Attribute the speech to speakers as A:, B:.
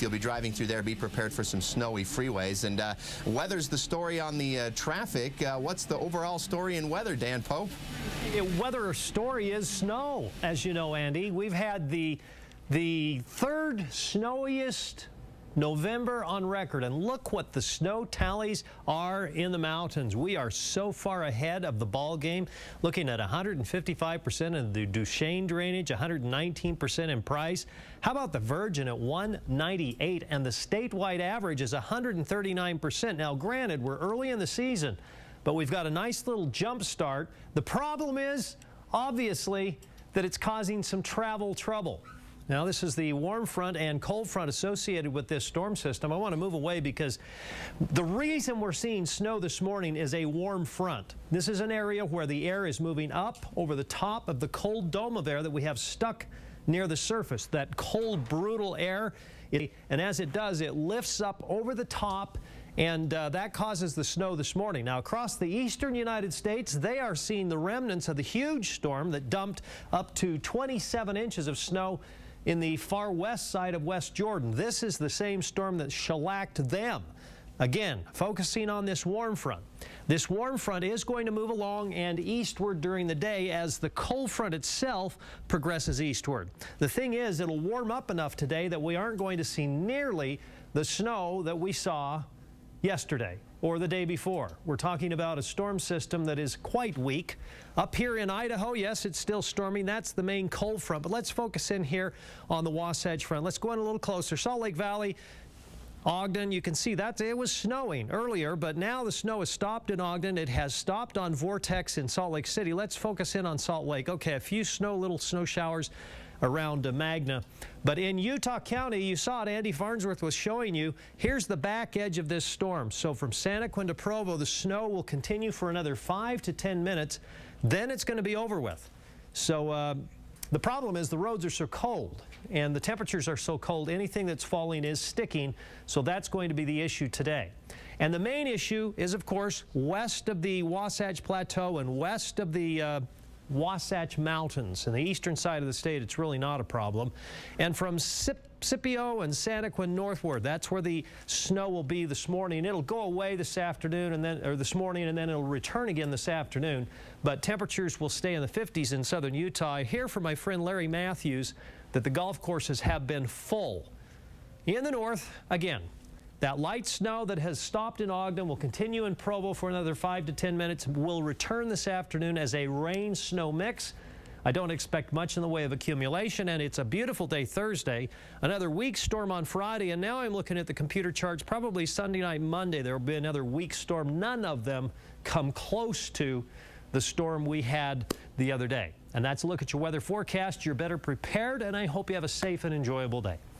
A: If you'll be driving through there, be prepared for some snowy freeways. And weather's the story on the traffic. What's the overall story in weather, Dan Pope?
B: Weather story is snow, as you know, Andy. We've had the third snowiest November on record, and look what the snow tallies are in the mountains. We are so far ahead of the ball game, looking at 155% in the Duchesne drainage, 119% in Price. How about the Virgin at 198, and the statewide average is 139%. Now, granted, we're early in the season, but we've got a nice little jump start. The problem is, obviously, that it's causing some travel trouble. Now, this is the warm front and cold front associated with this storm system. I want to move away because the reason we're seeing snow this morning is a warm front. This is an area where the air is moving up over the top of the cold dome of air that we have stuck near the surface, that cold, brutal air. And as it does, it lifts up over the top, and that causes the snow this morning. Now, across the eastern United States, they are seeing the remnants of the huge storm that dumped up to 27 inches of snow in the far west side of West Jordan. This is the same storm that shellacked them. Again, focusing on this warm front. This warm front is going to move along and eastward during the day as the cold front itself progresses eastward. The thing is, it'll warm up enough today that we aren't going to see nearly the snow that we saw yesterday or the day before. We're talking about a storm system that is quite weak. Up here in Idaho, yes, it's still storming. That's the main cold front. But let's focus in here on the Wasatch Front. Let's go in a little closer. Salt Lake Valley, Ogden, you can see that it was snowing earlier, but now the snow has stopped in Ogden. It has stopped on Vortex in Salt Lake City. Let's focus in on Salt Lake. Okay, a few little snow showers around Magna. But in Utah County, you saw it, Andy Farnsworth was showing you, here's the back edge of this storm. So from Santaquin to Provo, the snow will continue for another 5 to 10 minutes. Then it's going to be over with. So the problem is the roads are so cold and the temperatures are so cold, anything that's falling is sticking. So that's going to be the issue today. And the main issue is, of course, west of the Wasatch Plateau and west of the Wasatch Mountains. In the eastern side of the state, it's really not a problem. And from Scipio and Santaquin northward, that's where the snow will be this morning. It'll go away this afternoon or this morning, and then it'll return again this afternoon. But temperatures will stay in the 50s in southern Utah. I hear from my friend Larry Matthews that the golf courses have been full. In the north, again, that light snow that has stopped in Ogden will continue in Provo for another 5 to 10 minutes. Will return this afternoon as a rain-snow mix. I don't expect much in the way of accumulation, and it's a beautiful day Thursday. Another weak storm on Friday, and now I'm looking at the computer charts. Probably Sunday night, Monday, there will be another weak storm. None of them come close to the storm we had the other day. And that's a look at your weather forecast. You're better prepared, and I hope you have a safe and enjoyable day.